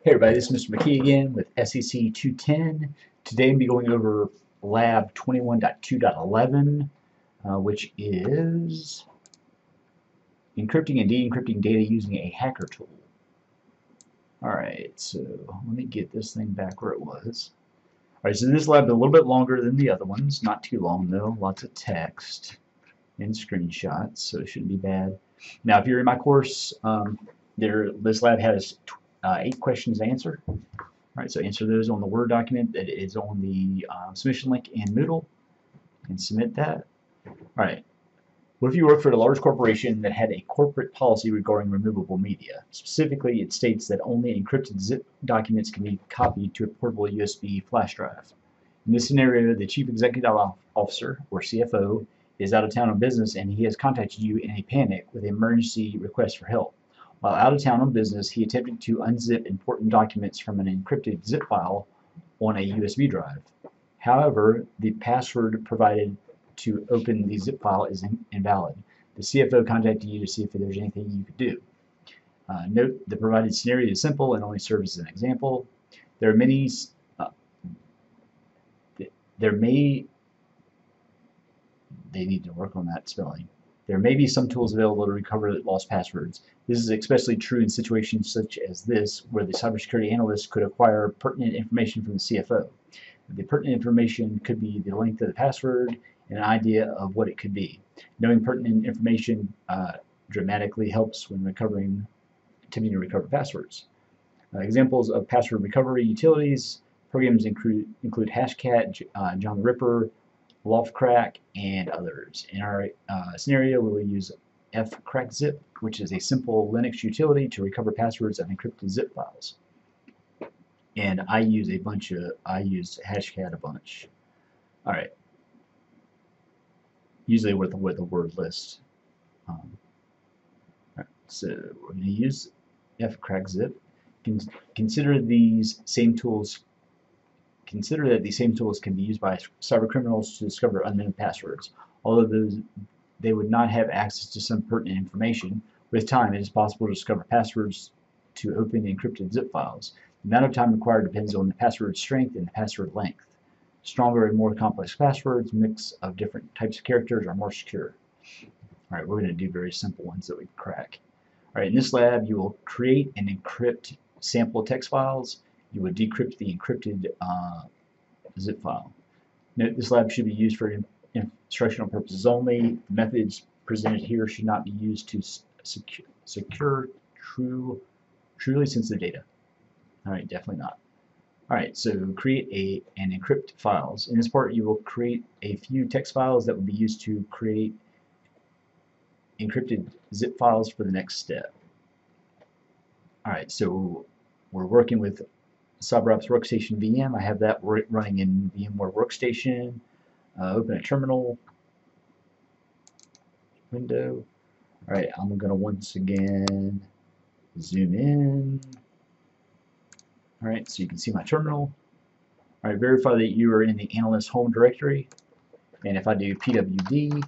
Hey everybody, this is Mr. McKee again with SEC 210. Today I'm going to be going over Lab 21.2.11, which is encrypting and de-encrypting data using a hacker tool. Alright, so let me get this thing back where it was. Alright, so this lab is a little bit longer than the other ones. Not too long though, lots of text and screenshots, so it shouldn't be bad. Now if you're in my course, this lab has 8 questions to answer. Alright, so answer those on the Word document that is on the submission link in Moodle and submit that. Alright, what if you work for a large corporation that had a corporate policy regarding removable media? Specifically, it states that only encrypted zip documents can be copied to a portable USB flash drive. In this scenario, the Chief Executive Officer, or CFO, is out of town on business and he has contacted you in a panic with an emergency request for help. While out of town on business, he attempted to unzip important documents from an encrypted zip file on a USB drive. However, the password provided to open the zip file is invalid. The CFO contacted you to see if there's anything you could do. Note, the provided scenario is simple and only serves as an example. There need to work on that spelling. There may be some tools available to recover lost passwords. This is especially true in situations such as this, where the cybersecurity analyst could acquire pertinent information from the CFO. The pertinent information could be the length of the password and an idea of what it could be. Knowing pertinent information dramatically helps when attempting to recover passwords. Examples of password recovery utilities programs include Hashcat, John the Ripper, Loftcrack, and others. In our scenario, we will use fcrackzip, which is a simple Linux utility to recover passwords of encrypted zip files. And I use Hashcat a bunch. All right. Usually with a word list. Right. So we're going to use fcrackzip. Consider that these same tools can be used by cybercriminals to discover unknown passwords. Although they would not have access to some pertinent information, with time it is possible to discover passwords to open encrypted zip files. The amount of time required depends on the password strength and the password length. Stronger and more complex passwords, mix of different types of characters, are more secure. Alright, we're going to do very simple ones that we can crack. Alright, in this lab you will create and encrypt sample text files. You would decrypt the encrypted zip file. Note, this lab should be used for instructional purposes only. The methods presented here should not be used to secure truly sensitive data. Alright, definitely not. Alright, so create and encrypt files. In this part, you will create a few text files that will be used to create encrypted zip files for the next step. Alright, so we're working with CBROPS Workstation VM. I have that running in VMware Workstation. Open a terminal window. Alright, I'm going to once again zoom in. Alright, so you can see my terminal. Alright, verify that you are in the analyst home directory. And if I do pwd,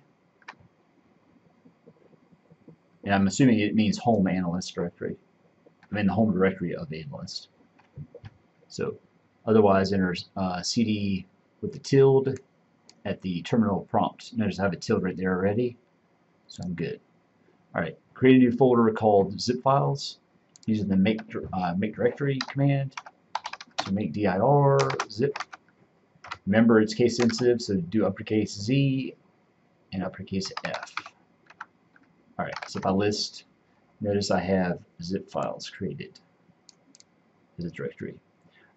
and I'm assuming it means home analyst directory. I'm in the home directory of the analyst. So otherwise enter cd with the tilde at the terminal prompt. Notice I have a tilde right there already, so I'm good. Alright, create a new folder called zip files using the make directory command. So make dir zip. Remember it's case sensitive, so do uppercase Z and uppercase F. Alright, so if I list, notice I have zip files created as a directory.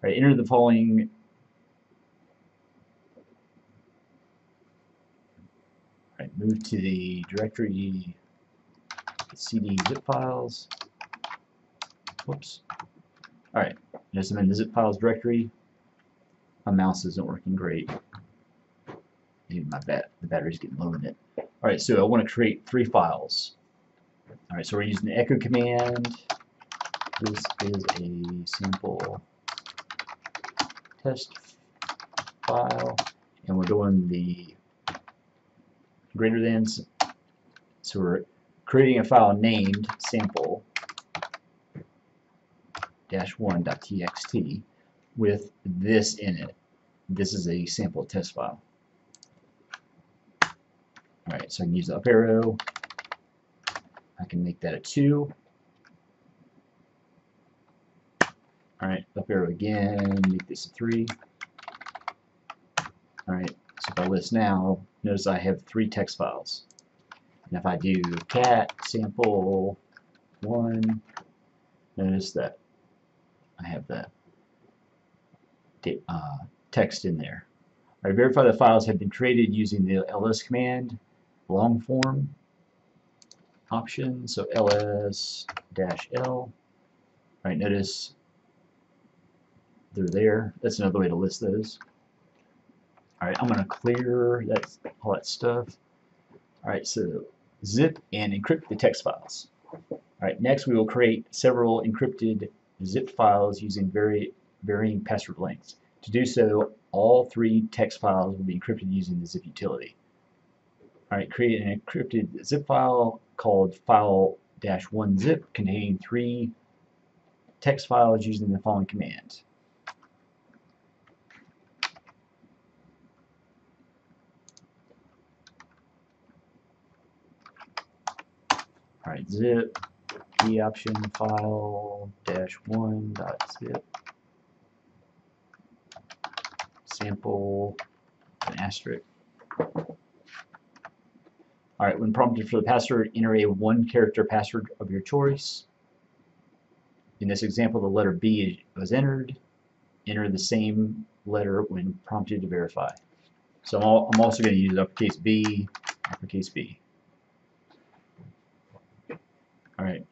Alright, enter the following move to the directory cd zip files. Whoops. Alright, notice I'm in the zip files directory. My mouse isn't working great. Maybe the battery's getting low in it. Alright, so I want to create 3 files. Alright, so we're using the echo command. This is a simple test file, and we're doing the greater than, so we're creating a file named sample file-1.txt with this in it. This is a sample test file. Alright, so I can use the up arrow. I can make that a 2. Alright, up arrow again, make this a 3. Alright, so if I list now, notice I have 3 text files. And if I do cat sample 1, notice that I have the text in there. Alright, verify the files have been created using the ls command, long form option, so ls-l. Alright, notice they're there. That's another way to list those. Alright, I'm going to clear all that stuff. Alright, so zip and encrypt the text files. Alright, next we will create several encrypted zip files using varying password lengths. To do so, all 3 text files will be encrypted using the zip utility. Alright, create an encrypted zip file called file-1zip containing 3 text files using the following command. Alright, zip key option file-1.zip sample an asterisk. Alright, when prompted for the password, enter a 1-character password of your choice. In this example, the letter B was entered. Enter the same letter when prompted to verify. So I'm also going to use uppercase B, uppercase B. Alright.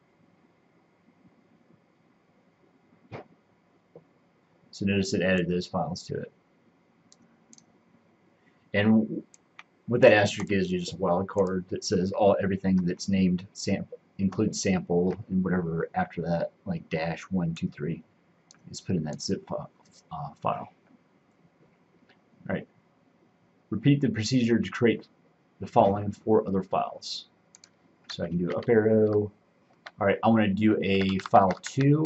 So notice it added those files to it. And what that asterisk is just a wildcard that says everything that's named sample includes sample and whatever after that, like -123, is put in that zip file. Alright. Repeat the procedure to create the following 4 other files. So I can do up arrow. Alright, I want to do a file2.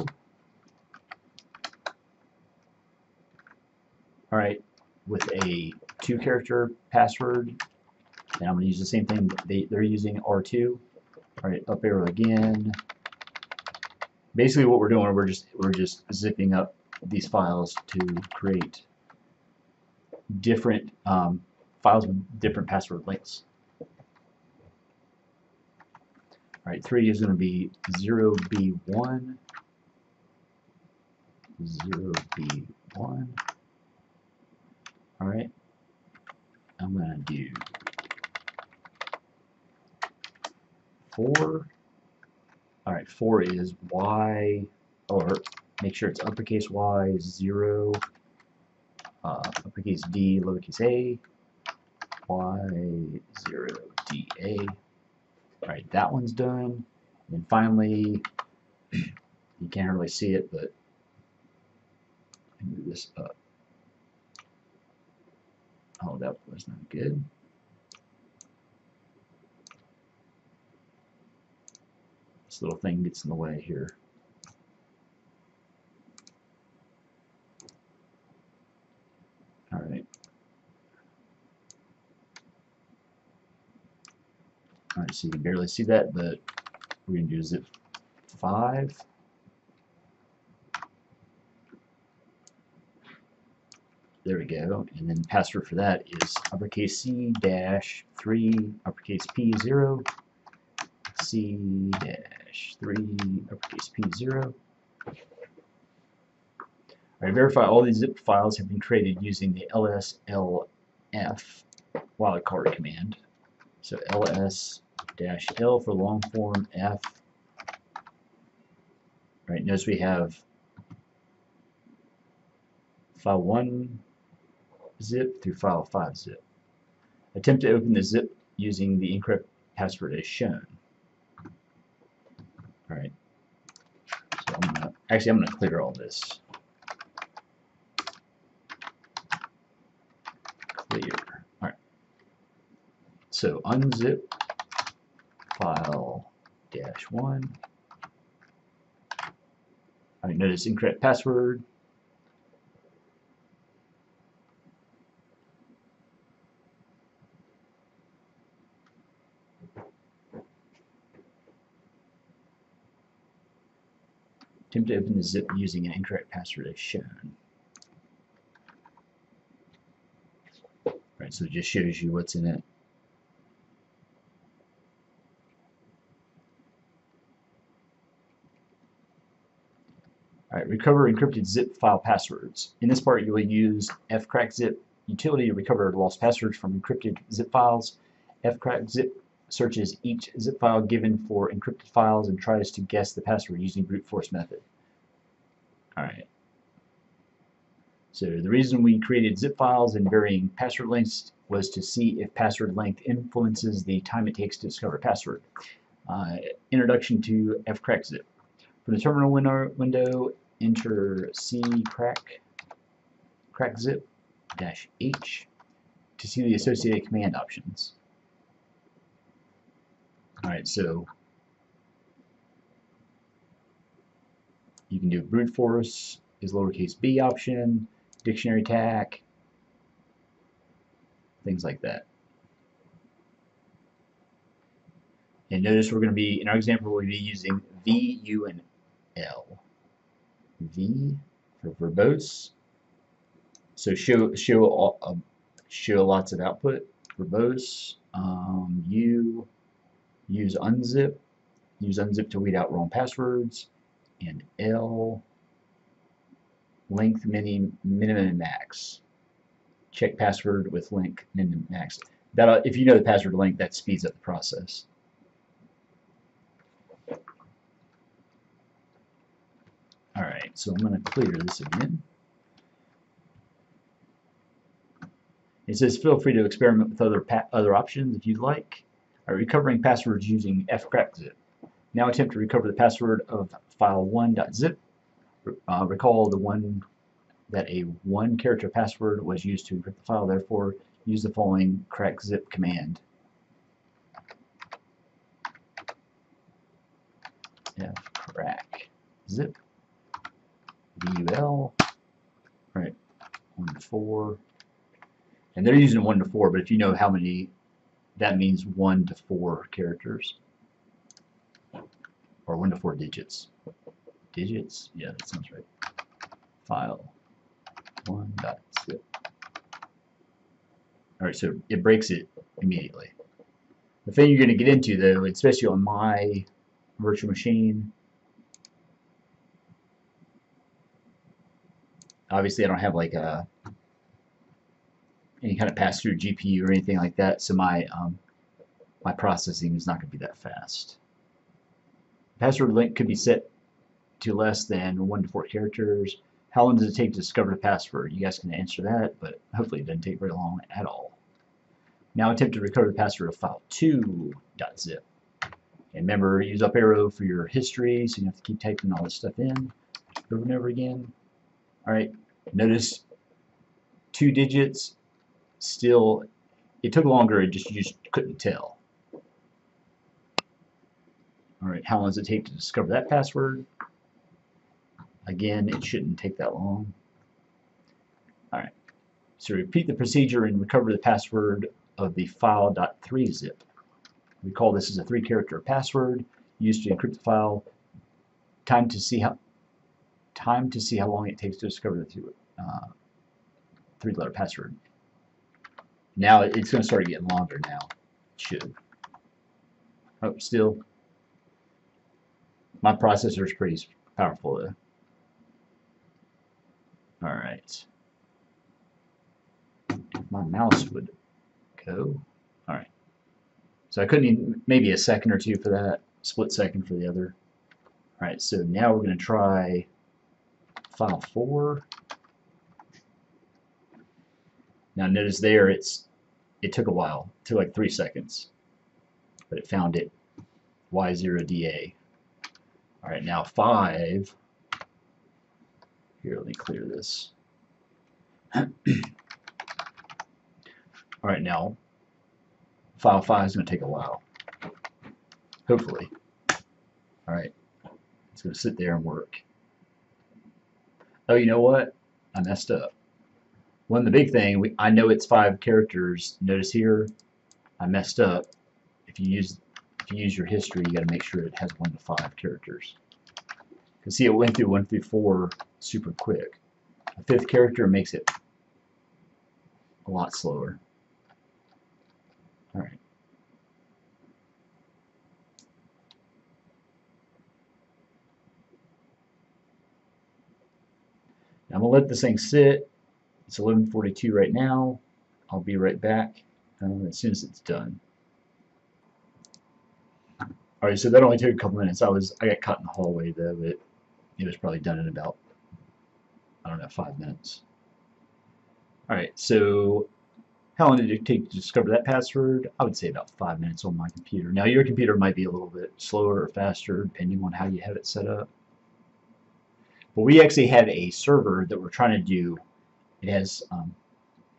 Alright, with a 2-character password. And I'm going to use the same thing they're using, R2. Alright, up arrow again. Basically what we're doing, we're just zipping up these files to create different files with different password lengths. Alright, 3 is going to be 0B1, 0B1. Alright, I'm going to do 4. Alright, 4 is Y, or make sure it's uppercase Y, 0, uppercase D, lowercase a, Y, 0, D, A. Alright, that one's done. And finally, you can't really see it, but move this up. Oh, that was not good. This little thing gets in the way here. Alright. Alright, so you can barely see that, but we're going to do zip 5. There we go. And then password for that is uppercase C dash 3 uppercase P 0 C dash 3 uppercase P 0. Alright, verify all these zip files have been created using the lslf wildcard command. So ls-l for long form f. Alright, notice we have file 1 zip through file 5 zip. Attempt to open the zip using the encrypt password as shown. Alright. So I'm gonna clear all this. Clear. Alright. So unzip file -1. All right, notice incorrect password. Attempt to open the zip using an incorrect password as shown. All right, so it just shows you what's in it. All right, recover encrypted zip file passwords. In this part, you will use fcrackzip utility to recover lost passwords from encrypted zip files. fcrackzip searches each zip file given for encrypted files and tries to guess the password using brute force method. All right. So the reason we created zip files and varying password lengths was to see if password length influences the time it takes to discover a password. Introduction to fcrackzip. From the terminal window, enter crackzip-h to see the associated command options. Alright, so you can do brute force is lowercase b option, dictionary tag, things like that. And notice we're going to be, in our example, we'll be using V, U, and L. V for verbose. So show lots of output. Verbose. U, use unzip. Use unzip to weed out wrong passwords. And L, length minimum and max. Check password with length minimum max. That if you know the password length, that speeds up the process. Alright, so I'm going to clear this again. It says feel free to experiment with other options if you'd like. Recovering passwords using fcrackzip. Now attempt to recover the password of file1.zip. Recall the one that a one-character password was used to encrypt the file. Therefore, use the following crackzip command. fcrackzip. VUL, right, 1 to 4, and they're using 1 to 4, but if you know how many, that means 1 to 4 characters, or 1 to 4 digits. Digits, yeah, that sounds right. File 1.zip. Alright, so it breaks it immediately. The thing you're going to get into, though, especially on my virtual machine, obviously, I don't have like any kind of pass-through GPU or anything like that, so my processing is not going to be that fast. Password length could be set to less than 1 to 4 characters. How long does it take to discover the password? You guys can answer that, but hopefully it doesn't take very long at all. Now attempt to recover the password of file2.zip. And remember, use up arrow for your history, so you have to keep typing all this stuff in over and over again. Alright, notice 2 digits, still, it took longer, you just couldn't tell. Alright, how long does it take to discover that password? Again, it shouldn't take that long. Alright, so repeat the procedure and recover the password of the file.3zip. Recall this is a 3-character password used to encrypt the file. Time to see how long it takes to discover the 3-letter password. Now it's going to start getting longer now. It should. Oh, still. My processor is pretty powerful though. Alright. If my mouse would go. Alright. So I couldn't even, maybe a second or two for that. Split second for the other. Alright, so now we're going to try file 4. Now notice there it took a while. It took like 3 seconds. But it found it. Y0DA. Alright, now 5. Here, let me clear this. Alright, now file 5 is going to take a while. Hopefully. Alright. It's going to sit there and work. Oh, you know what? I messed up. One of the big thing, I know it's 5 characters. Notice here, I messed up. If you use your history, you got to make sure it has 1 to 5 characters. You can see it went through 1 through 4 super quick. A 5th character makes it a lot slower. All right. Now I'm gonna let this thing sit. It's 11:42 right now. I'll be right back as soon as it's done. All right, so that only took a couple minutes. I got caught in the hallway though, but it was probably done in about, I don't know, 5 minutes. All right, so how long did it take to discover that password? I would say about 5 minutes on my computer. Now your computer might be a little bit slower or faster depending on how you have it set up. But we actually have a server that we're trying to do. It has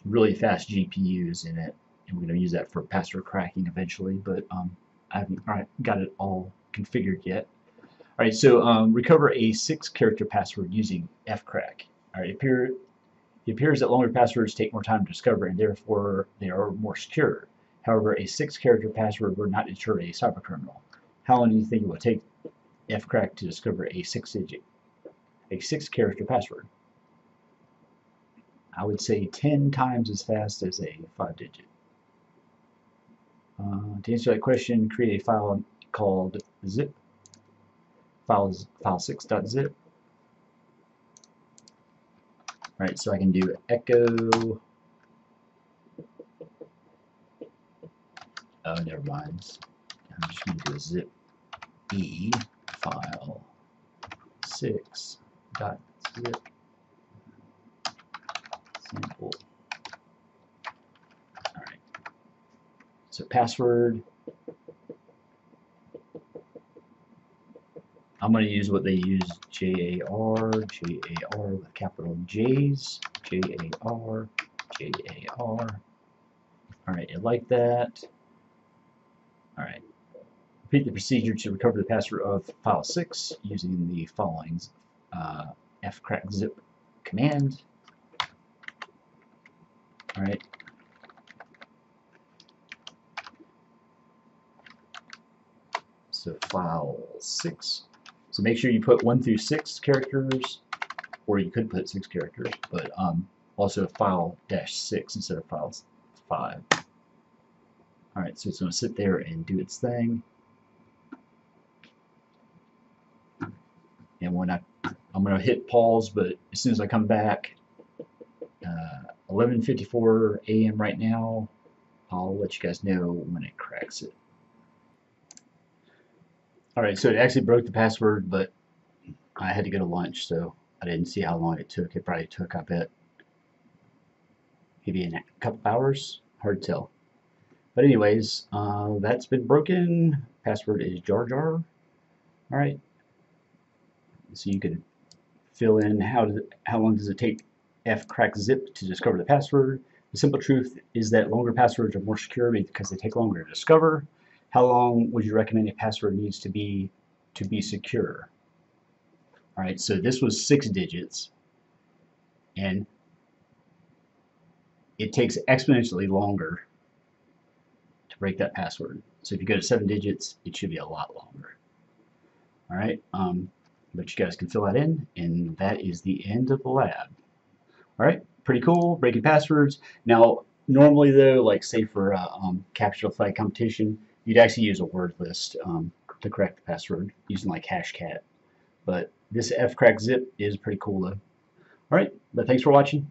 really fast GPUs in it, and we're going to use that for password cracking eventually, but I haven't got it all configured yet. All right, so recover a 6-character password using fcrack. All right, it appears that longer passwords take more time to discover, and therefore they are more secure. However, a 6-character password would not deter a cybercriminal. How long do you think it will take fcrack to discover a 6-character password? I would say 10 times as fast as a 5-digit. To answer that question, create a file called zip, file6.zip. Alright, so I can do echo. Oh, never mind. I'm just going to do a zip e file 6.zip sample. Alright. So password. I'm going to use what they use, JAR with capital J's, JAR. Alright, you like that? Alright. Repeat the procedure to recover the password of file 6 using the following fcrackzip command. Alright. So file 6. So make sure you put 1 through 6 characters, or you could put 6 characters, but also file -6 instead of file 5. Alright, so it's going to sit there and do its thing. And when I'm going to hit pause, but as soon as I come back, 11:54 a.m. right now, I'll let you guys know when it cracks it. Alright, so it actually broke the password, but I had to go to lunch, so I didn't see how long it took. It probably took, I bet, maybe a couple hours. Hard to tell. But anyways, that's been broken. Password is jar jar. Alright. So you can fill in how long does it take fcrackzip to discover the password. The simple truth is that longer passwords are more secure because they take longer to discover. How long would you recommend a password needs to be secure? Alright, so this was 6 digits, and it takes exponentially longer to break that password. So if you go to 7 digits, it should be a lot longer. Alright, but you guys can fill that in, and that is the end of the lab. Alright, pretty cool, breaking passwords. Now, normally though, like say for a capture the flag competition, you'd actually use a word list to correct the password using like hashcat. But this fcrackzip is pretty cool though. Alright, but thanks for watching.